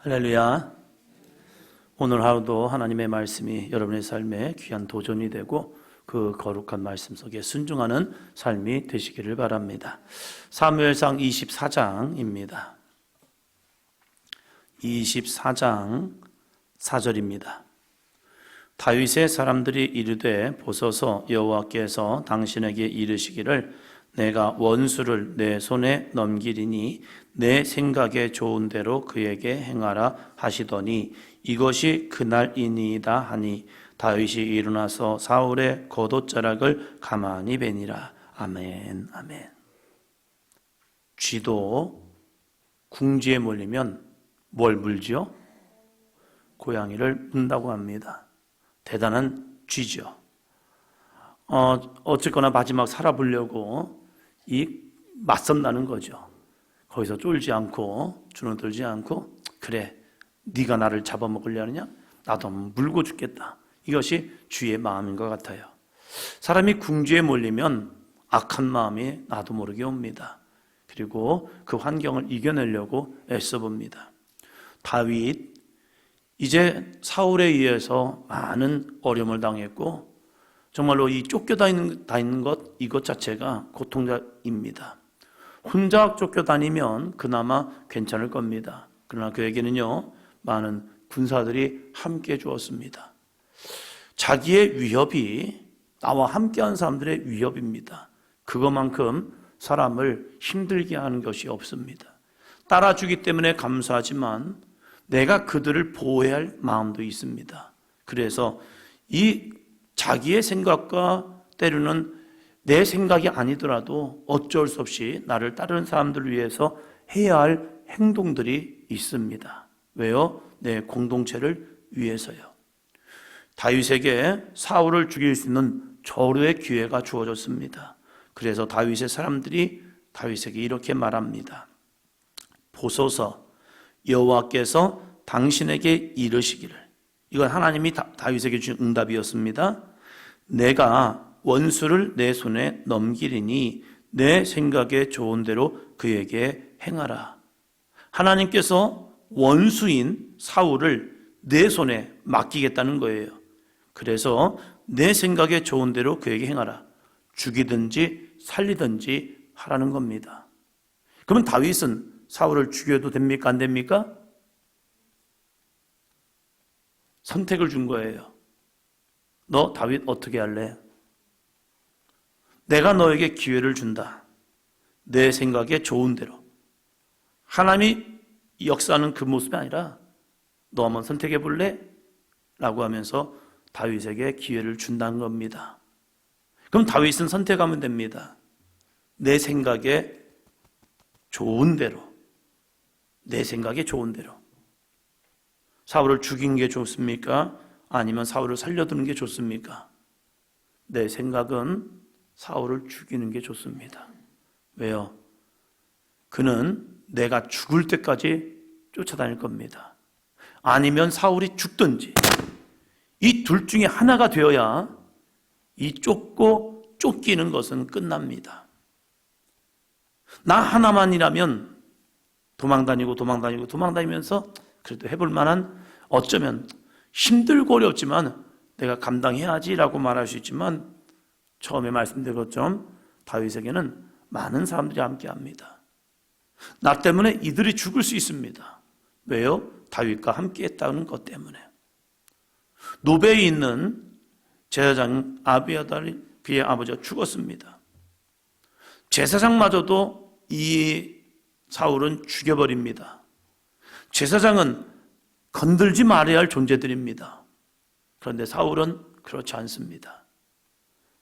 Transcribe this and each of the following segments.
할렐루야. 오늘 하루도 하나님의 말씀이 여러분의 삶에 귀한 도전이 되고 그 거룩한 말씀 속에 순종하는 삶이 되시기를 바랍니다. 사무엘상 24장입니다. 24장 4절입니다. 다윗의 사람들이 이르되 보소서 여호와께서 당신에게 이르시기를 내가 원수를 내 손에 넘기리니 내 생각에 좋은 대로 그에게 행하라 하시더니 이것이 그날이니이다 하니 다윗이 일어나서 사울의 겉옷자락을 가만히 베니라. 아멘. 아멘. 쥐도 궁지에 몰리면 뭘 물지요? 고양이를 문다고 합니다. 대단한 쥐죠. 어쨌거나 마지막 살아보려고 맞선다는 거죠. 거기서 쫄지 않고 주눅들지 않고 그래 네가 나를 잡아먹으려느냐? 나도 물고 죽겠다. 이것이 쥐의 마음인 것 같아요. 사람이 궁지에 몰리면 악한 마음이 나도 모르게 옵니다. 그리고 그 환경을 이겨내려고 애써봅니다. 다윗 이제 사울에 의해서 많은 어려움을 당했고 정말로 이 쫓겨다니는 것 이것 자체가 고통입니다. 혼자 쫓겨다니면 그나마 괜찮을 겁니다. 그러나 그에게는요 많은 군사들이 함께 주었습니다. 자기의 위협이 나와 함께한 사람들의 위협입니다. 그것만큼 사람을 힘들게 하는 것이 없습니다. 따라주기 때문에 감사하지만 내가 그들을 보호해야 할 마음도 있습니다. 그래서 이 자기의 생각과 때로는 내 생각이 아니더라도 어쩔 수 없이 나를 따르는 사람들을 위해서 해야 할 행동들이 있습니다. 왜요? 내 공동체를 위해서요. 다윗에게 사울을 죽일 수 있는 절호의 기회가 주어졌습니다. 그래서 다윗의 사람들이 다윗에게 이렇게 말합니다. 보소서 여호와께서 당신에게 이르시기를. 이건 하나님이 다윗에게 주신 응답이었습니다. 내가 원수를 내 손에 넘기리니 내 생각에 좋은 대로 그에게 행하라. 하나님께서 원수인 사울을 내 손에 맡기겠다는 거예요. 그래서 내 생각에 좋은 대로 그에게 행하라. 죽이든지 살리든지 하라는 겁니다. 그러면 다윗은 사울을 죽여도 됩니까? 안 됩니까? 선택을 준 거예요. 너 다윗 어떻게 할래? 내가 너에게 기회를 준다. 내 생각에 좋은 대로. 하나님이 역사하는 그 모습이 아니라 너 한번 선택해 볼래? 라고 하면서 다윗에게 기회를 준다는 겁니다. 그럼 다윗은 선택하면 됩니다. 내 생각에 좋은 대로. 내 생각에 좋은 대로. 사울을 죽인 게 좋습니까? 아니면 사울을 살려두는 게 좋습니까? 내 생각은 사울을 죽이는 게 좋습니다. 왜요? 그는 내가 죽을 때까지 쫓아다닐 겁니다. 아니면 사울이 죽든지 이 둘 중에 하나가 되어야 이 쫓고 쫓기는 것은 끝납니다. 나 하나만이라면 도망다니면서 그래도 해볼 만한 어쩌면 힘들고 어렵지만 내가 감당해야지라고 말할 수 있지만 처음에 말씀드린 것처럼 다윗에게는 많은 사람들이 함께합니다. 나 때문에 이들이 죽을 수 있습니다. 왜요? 다윗과 함께했다는 것 때문에. 노베에 있는 제사장 아비아달이 그의 아버지가 죽었습니다. 제사장마저도 이 사울은 죽여버립니다. 제사장은 건들지 말아야 할 존재들입니다. 그런데 사울은 그렇지 않습니다.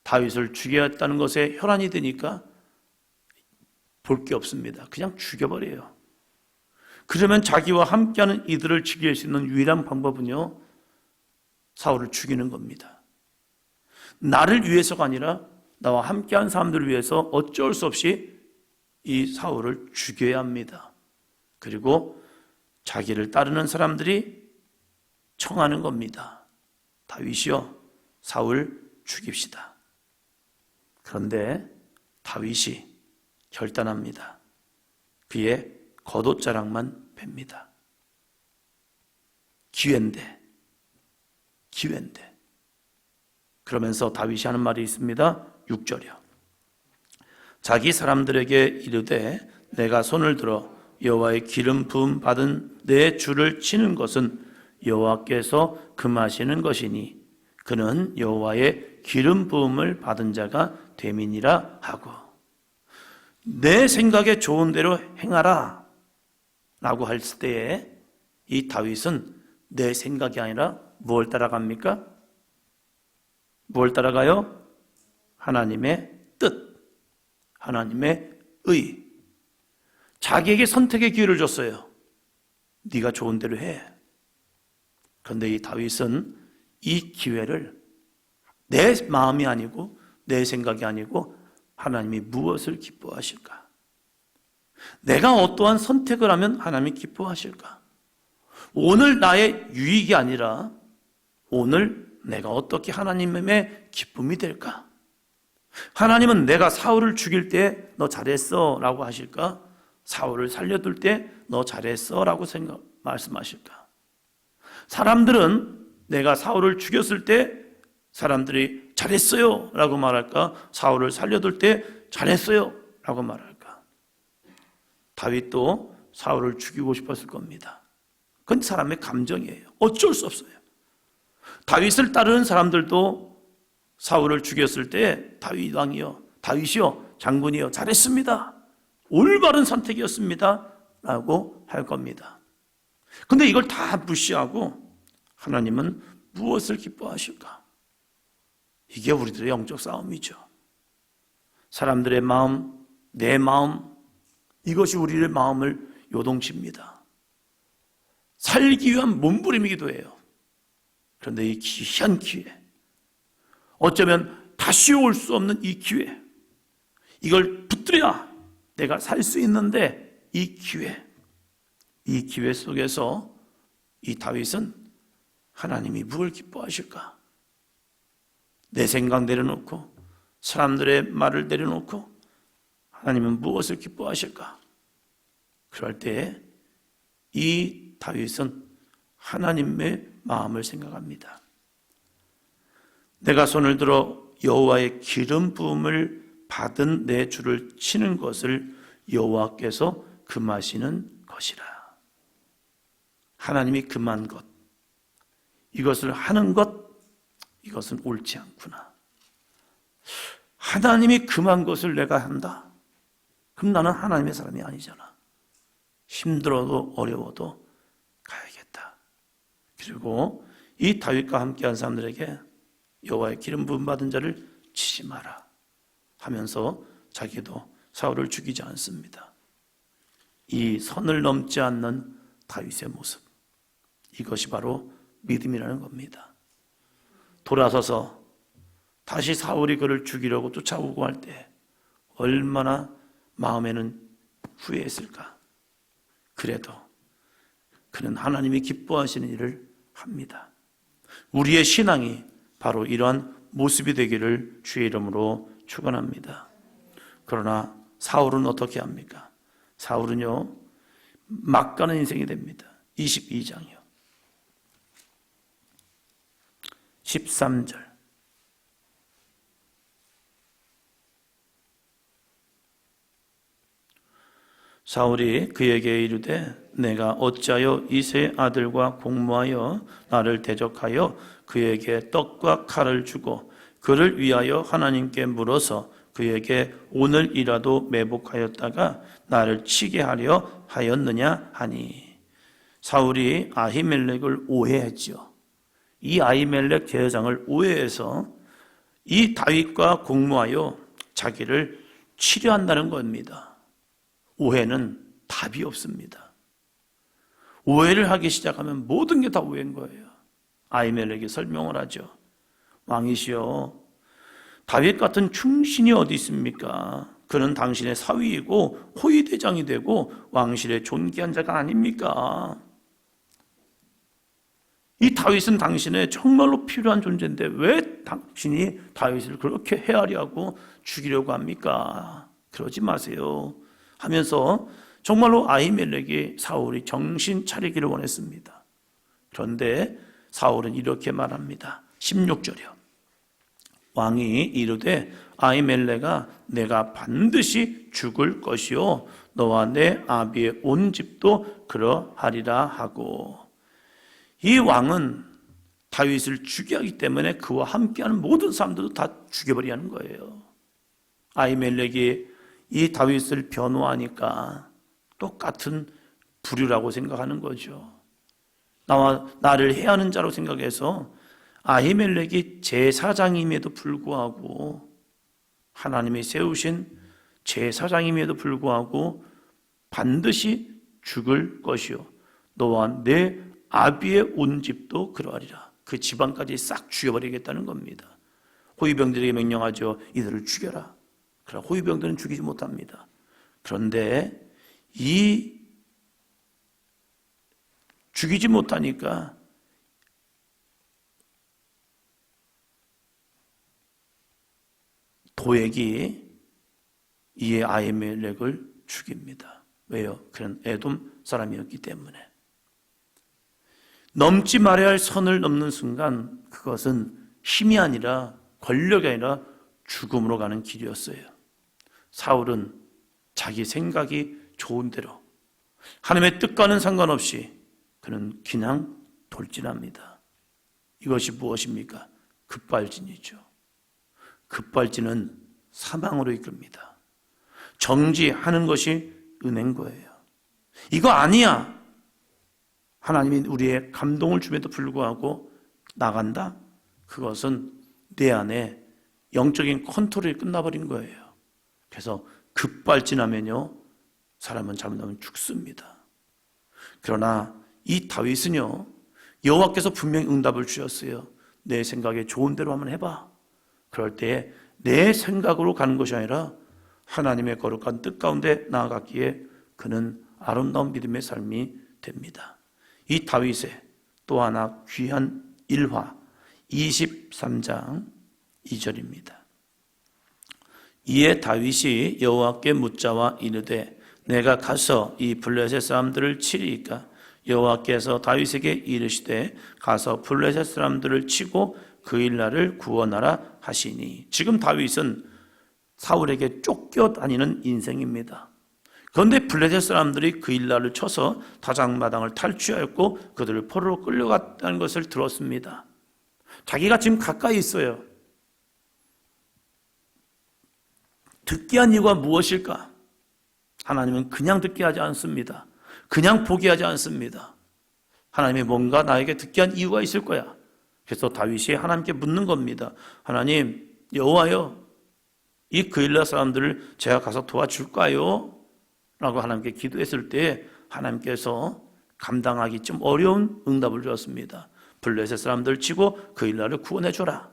다윗을 죽여야 했다는 것에 혈안이 되니까 볼 게 없습니다. 그냥 죽여버려요. 그러면 자기와 함께하는 이들을 죽일 수 있는 유일한 방법은요, 사울을 죽이는 겁니다. 나를 위해서가 아니라 나와 함께한 사람들을 위해서 어쩔 수 없이 이 사울을 죽여야 합니다. 그리고 자기를 따르는 사람들이 청하는 겁니다. 다윗이여, 사울 죽입시다. 그런데 다윗이 결단합니다. 그의 겉옷자락만 뺍니다. 기회인데. 그러면서 다윗이 하는 말이 있습니다. 6절이요. 자기 사람들에게 이르되 내가 손을 들어 여호와의 기름 부음 받은 내 주를 치는 것은 여호와께서 금하시는 것이니 그는 여호와의 기름 부음을 받은 자가 됨이니라 하고, 내 생각에 좋은 대로 행하라 라고 할 때에 이 다윗은 내 생각이 아니라 무엇을 따라갑니까? 무엇을 따라가요? 하나님의 뜻, 하나님의 의. 자기에게 선택의 기회를 줬어요. 네가 좋은 대로 해. 그런데 이 다윗은 이 기회를 내 마음이 아니고 내 생각이 아니고 하나님이 무엇을 기뻐하실까? 내가 어떠한 선택을 하면 하나님이 기뻐하실까? 오늘 나의 유익이 아니라 오늘 내가 어떻게 하나님의 기쁨이 될까? 하나님은 내가 사울을 죽일 때 너 잘했어 라고 하실까? 사울을 살려둘 때 너 잘했어 라고 말씀하실까? 사람들은 내가 사울을 죽였을 때 사람들이 잘했어요 라고 말할까? 사울을 살려둘 때 잘했어요 라고 말할까? 다윗도 사울을 죽이고 싶었을 겁니다. 그건 사람의 감정이에요. 어쩔 수 없어요. 다윗을 따르는 사람들도 사울을 죽였을 때 다윗 왕이요, 다윗이요, 장군이요, 잘했습니다, 올바른 선택이었습니다 라고 할 겁니다. 근데 이걸 다 무시하고 하나님은 무엇을 기뻐하실까? 이게 우리들의 영적 싸움이죠. 사람들의 마음, 내 마음, 이것이 우리의 마음을 요동칩니다. 살기 위한 몸부림이기도 해요. 그런데 이 귀한 기회, 어쩌면 다시 올 수 없는 이 기회, 이걸 붙들어야 내가 살 수 있는데 이 기회 속에서 이 다윗은 하나님이 무엇을 기뻐하실까? 내 생각 내려놓고 사람들의 말을 내려놓고 하나님은 무엇을 기뻐하실까? 그럴 때 이 다윗은 하나님의 마음을 생각합니다. 내가 손을 들어 여호와의 기름 부음을 받은 내 주를 치는 것을 여호와께서 금하시는 것이라. 하나님이 금한 것, 이것을 하는 것, 이것은 옳지 않구나. 하나님이 금한 것을 내가 한다. 그럼 나는 하나님의 사람이 아니잖아. 힘들어도 어려워도 가야겠다. 그리고 이 다윗과 함께한 사람들에게 여호와의 기름 부음 받은 자를 치지 마라 하면서 자기도 사울을 죽이지 않습니다. 이 선을 넘지 않는 다윗의 모습, 이것이 바로 믿음이라는 겁니다. 돌아서서 다시 사울이 그를 죽이려고 쫓아오고 할 때 얼마나 마음에는 후회했을까? 그래도 그는 하나님이 기뻐하시는 일을 합니다. 우리의 신앙이 바로 이러한 모습이 되기를 주의 이름으로 축원합니다. 그러나 사울은 어떻게 합니까? 사울은요, 막 가는 인생이 됩니다. 22장이요. 13절. 사울이 그에게 이르되 내가 어찌하여 이새의 아들과 공모하여 나를 대적하여 그에게 떡과 칼을 주고 그를 위하여 하나님께 물어서 그에게 오늘이라도 매복하였다가 나를 치게 하려 하였느냐 하니. 사울이 아히멜렉을 오해했죠. 이 아히멜렉 제사장을 오해해서 이 다윗과 공모하여 자기를 치려한다는 겁니다. 오해는 답이 없습니다. 오해를 하기 시작하면 모든 게 다 오해인 거예요. 아히멜렉이 설명을 하죠. 왕이시여, 다윗 같은 충신이 어디 있습니까? 그는 당신의 사위이고 호위대장이 되고 왕실의 존귀한 자가 아닙니까? 이 다윗은 당신의 정말로 필요한 존재인데 왜 당신이 다윗을 그렇게 헤아리하고 죽이려고 합니까? 그러지 마세요 하면서 정말로 아히멜렉이 사울이 정신 차리기를 원했습니다. 그런데 사울은 이렇게 말합니다. 16절이요. 왕이 이르되 아히멜렉아 내가 반드시 죽을 것이요 너와 내 아비의 온 집도 그러하리라 하고, 이 왕은 다윗을 죽여야 하기 때문에 그와 함께하는 모든 사람들도 다 죽여버리야 하는 거예요. 아히멜렉이 이 다윗을 변호하니까 똑같은 부류라고 생각하는 거죠. 나를 해하는 자로 생각해서 아히멜렉이 제사장임에도 불구하고, 하나님이 세우신 제사장임에도 불구하고 반드시 죽을 것이요 너와 내 아비의 온 집도 그러하리라. 그 집안까지 싹 죽여버리겠다는 겁니다. 호위병들에게 명령하죠. 이들을 죽여라. 그러나 호위병들은 죽이지 못합니다. 그런데 이 죽이지 못하니까 도액이 이에 아히멜렉을 죽입니다. 왜요? 그는 에돔 사람이었기 때문에. 넘지 말아야 할 선을 넘는 순간 그것은 힘이 아니라 권력이 아니라 죽음으로 가는 길이었어요. 사울은 자기 생각이 좋은 대로 하나님의 뜻과는 상관없이 그는 그냥 돌진합니다. 이것이 무엇입니까? 급발진이죠. 급발진은 사망으로 이끕니다. 정지하는 것이 은혜인 거예요. 이거 아니야. 하나님이 우리의 감동을 줌에도 불구하고 나간다? 그것은 내 안에 영적인 컨트롤이 끝나버린 거예요. 그래서 급발진하면요, 사람은 잘못하면 죽습니다. 그러나 이 다윗은요, 여호와께서 분명히 응답을 주셨어요. 내 생각에 좋은 대로 한번 해봐. 그럴 때 내 생각으로 가는 것이 아니라 하나님의 거룩한 뜻 가운데 나아갔기에 그는 아름다운 믿음의 삶이 됩니다. 이 다윗의 또 하나 귀한 일화 23장 2절입니다. 이에 다윗이 여호와께 묻자와 이르되 내가 가서 이 블레셋 사람들을 치리이까? 여호와께서 다윗에게 이르시되 가서 블레셋 사람들을 치고 그 일날을 구원하라 하시니. 지금 다윗은 사울에게 쫓겨다니는 인생입니다. 그런데 블레셋 사람들이 그 일날을 쳐서 다장마당을 탈취하였고 그들을 포로로 끌려갔다는 것을 들었습니다. 자기가 지금 가까이 있어요. 듣게 한 이유가 무엇일까? 하나님은 그냥 듣게 하지 않습니다. 그냥 포기하지 않습니다. 하나님이 뭔가 나에게 듣게 한 이유가 있을 거야. 그래서 다윗이 하나님께 묻는 겁니다. 하나님, 여호와여, 이 그일라 사람들을 제가 가서 도와줄까요? 라고 하나님께 기도했을 때 하나님께서 감당하기 좀 어려운 응답을 주었습니다. 블레셋 사람들 치고 그일라를 구원해줘라.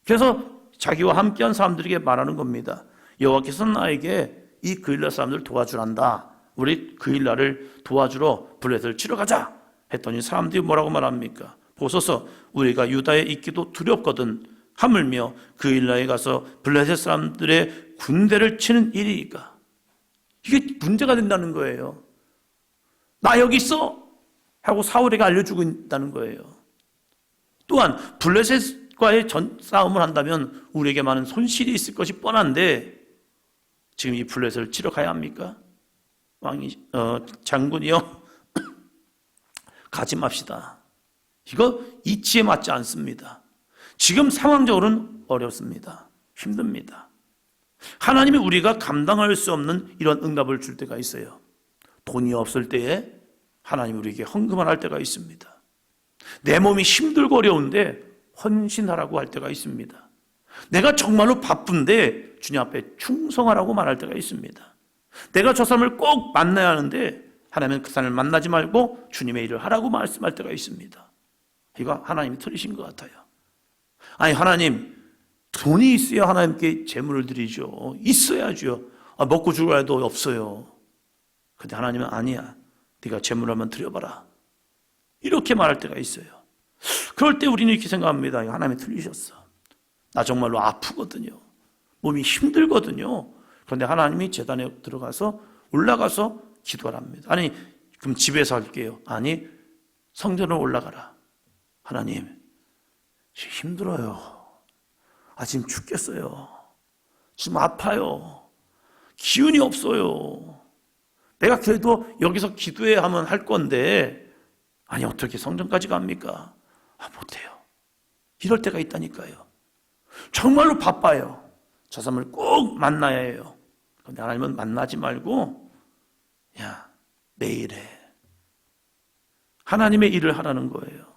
그래서 자기와 함께한 사람들에게 말하는 겁니다. 여호와께서 나에게 이 그일라 사람들을 도와주란다. 우리 그일라를 도와주러 블레셋을 치러 가자 했더니 사람들이 뭐라고 말합니까? 보소서 우리가 유다에 있기도 두렵거든 하물며 그일라에 가서 블레셋 사람들의 군대를 치는 일이니까. 이게 문제가 된다는 거예요. 나 여기 있어 하고 사울에게 알려주고 있다는 거예요. 또한 블레셋과의 싸움을 한다면 우리에게 많은 손실이 있을 것이 뻔한데 지금 이 블레셋을 치러 가야 합니까? 장군이요 가지 맙시다. 이거 이치에 맞지 않습니다. 지금 상황적으로는 어렵습니다. 힘듭니다. 하나님이 우리가 감당할 수 없는 이런 응답을 줄 때가 있어요. 돈이 없을 때에 하나님이 우리에게 헌금을 할 때가 있습니다. 내 몸이 힘들고 어려운데 헌신하라고 할 때가 있습니다. 내가 정말로 바쁜데 주님 앞에 충성하라고 말할 때가 있습니다. 내가 저 사람을 꼭 만나야 하는데 하나님은 그 사람을 만나지 말고 주님의 일을 하라고 말씀할 때가 있습니다. 이거 하나님이 틀리신 것 같아요. 아니 하나님, 돈이 있어야 하나님께 제물을 드리죠. 있어야죠. 먹고 죽을 애도 없어요. 근데 하나님은 아니야. 네가 제물 한번 드려봐라. 이렇게 말할 때가 있어요. 그럴 때 우리는 이렇게 생각합니다. 하나님이 틀리셨어. 나 정말로 아프거든요. 몸이 힘들거든요. 그런데 하나님이 제단에 올라가서 기도하랍니다. 아니 그럼 집에서 할게요. 아니 성전으로 올라가라. 하나님, 지금 힘들어요. 지금 죽겠어요. 지금 아파요. 기운이 없어요. 내가 그래도 여기서 기도해야 하면 할 건데, 아니 어떻게 성전까지 갑니까? 못해요. 이럴 때가 있다니까요. 정말로 바빠요. 저 사람을 꼭 만나야 해요. 그런데 하나님은 만나지 말고 야, 매일 해. 하나님의 일을 하라는 거예요.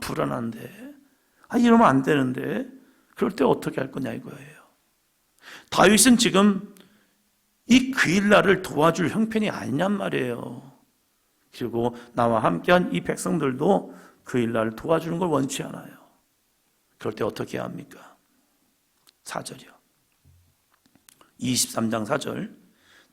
불안한데, 이러면 안 되는데, 그럴 때 어떻게 할 거냐 이거예요. 다윗은 지금 이 그일라를 도와줄 형편이 아니냔 말이에요. 그리고 나와 함께한 이 백성들도 그일라를 도와주는 걸 원치 않아요. 그럴 때 어떻게 해야 합니까? 4절이요. 23장 4절.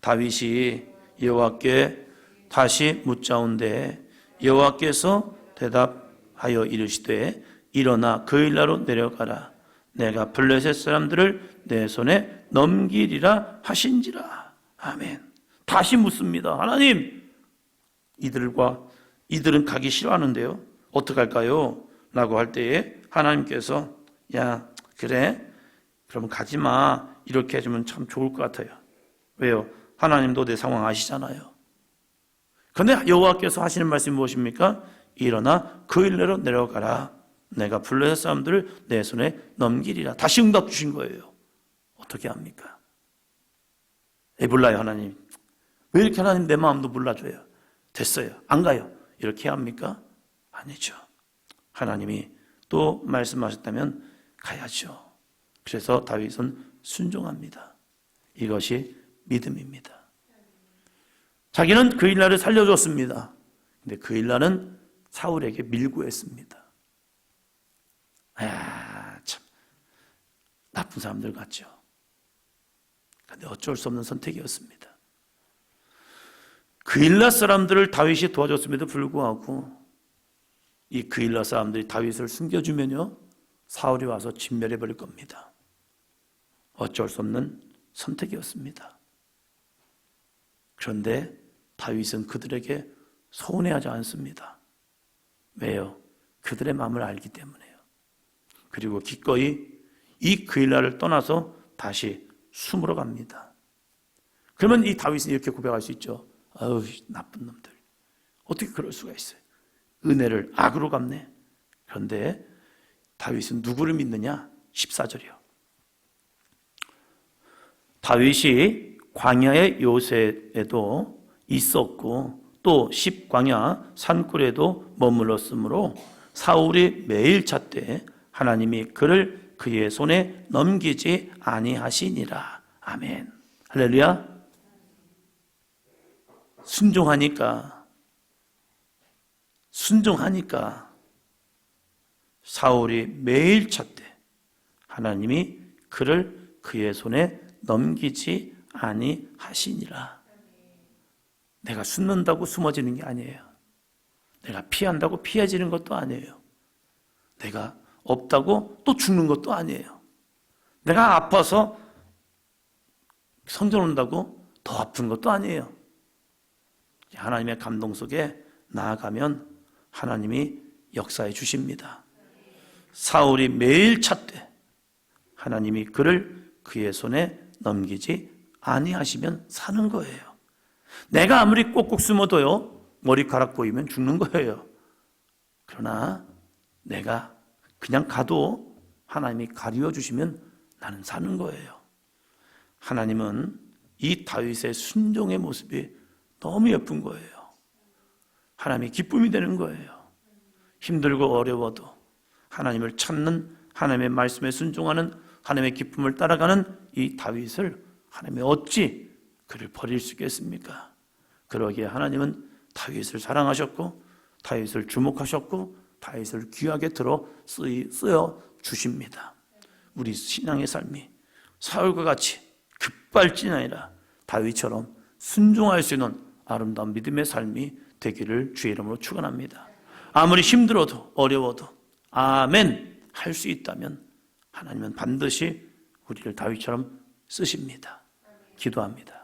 다윗이 여호와께 다시 묻자온데 여호와께서 대답하여 이르시되 일어나 그일라로 내려가라. 내가 블레셋 사람들을 내 손에 넘기리라 하신지라. 아멘. 다시 묻습니다. 하나님, 이들은 가기 싫어하는데요. 어떡할까요? 라고 할 때에 하나님께서 야, 그래? 그러면 가지 마. 이렇게 해주면 참 좋을 것 같아요. 왜요? 하나님도 내 상황 아시잖아요. 그런데 여호와께서 하시는 말씀이 무엇입니까? 일어나 그일라로 내려가라. 내가 블레셋 사람들을 내 손에 넘기리라. 다시 응답 주신 거예요. 어떻게 합니까? 몰라요, 하나님. 왜 이렇게 하나님 내 마음도 몰라줘요? 됐어요. 안 가요. 이렇게 해야 합니까? 아니죠. 하나님이 또 말씀하셨다면 가야죠. 그래서 다윗은 순종합니다. 이것이 믿음입니다. 자기는 그일라를 살려줬습니다. 근데 그일라는 사울에게 밀고 했습니다. 참 나쁜 사람들 같죠. 그런데 어쩔 수 없는 선택이었습니다. 그일라 사람들을 다윗이 도와줬음에도 불구하고 이 그일라 사람들이 다윗을 숨겨주면요, 사울이 와서 진멸해버릴 겁니다. 어쩔 수 없는 선택이었습니다. 그런데 다윗은 그들에게 서운해하지 않습니다. 왜요? 그들의 마음을 알기 때문에요. 그리고 기꺼이 이 그일라를 떠나서 다시 숨으러 갑니다. 그러면 이 다윗은 이렇게 고백할 수 있죠. 아유, 나쁜 놈들. 어떻게 그럴 수가 있어요? 은혜를 악으로 갚네. 그런데 다윗은 누구를 믿느냐? 14절이요. 다윗이 광야의 요새에도 있었고 또 십광야 산굴에도 머물렀으므로 사울이 매일 찾되 하나님이 그를 그의 손에 넘기지 아니하시니라. 아멘. 할렐루야. 순종하니까 사울이 매일 찾되 하나님이 그를 그의 손에 넘기지 아니하시니라. 내가 숨는다고 숨어지는 게 아니에요. 내가 피한다고 피해지는 것도 아니에요. 내가 없다고 또 죽는 것도 아니에요. 내가 아파서 성전 온다고 더 아픈 것도 아니에요. 하나님의 감동 속에 나아가면 하나님이 역사해 주십니다. 사울이 매일 찾되 하나님이 그를 그의 손에 넘기지 아니하시면 사는 거예요. 내가 아무리 꼭꼭 숨어도요, 머리카락 보이면 죽는 거예요. 그러나 내가 그냥 가도 하나님이 가리워 주시면 나는 사는 거예요. 하나님은 이 다윗의 순종의 모습이 너무 예쁜 거예요. 하나님이 기쁨이 되는 거예요. 힘들고 어려워도 하나님을 찾는, 하나님의 말씀에 순종하는, 하나님의 기쁨을 따라가는 이 다윗을 하나님이 어찌 그를 버릴 수 있겠습니까? 그러기에 하나님은 다윗을 사랑하셨고 다윗을 주목하셨고 다윗을 귀하게 들어 쓰여 주십니다. 우리 신앙의 삶이 사울과 같이 급발진하니라 다윗처럼 순종할 수 있는 아름다운 믿음의 삶이 되기를 주의 이름으로 축원합니다. 아무리 힘들어도 어려워도 아멘 할 수 있다면 하나님은 반드시 우리를 다윗처럼 쓰십니다. 기도합니다.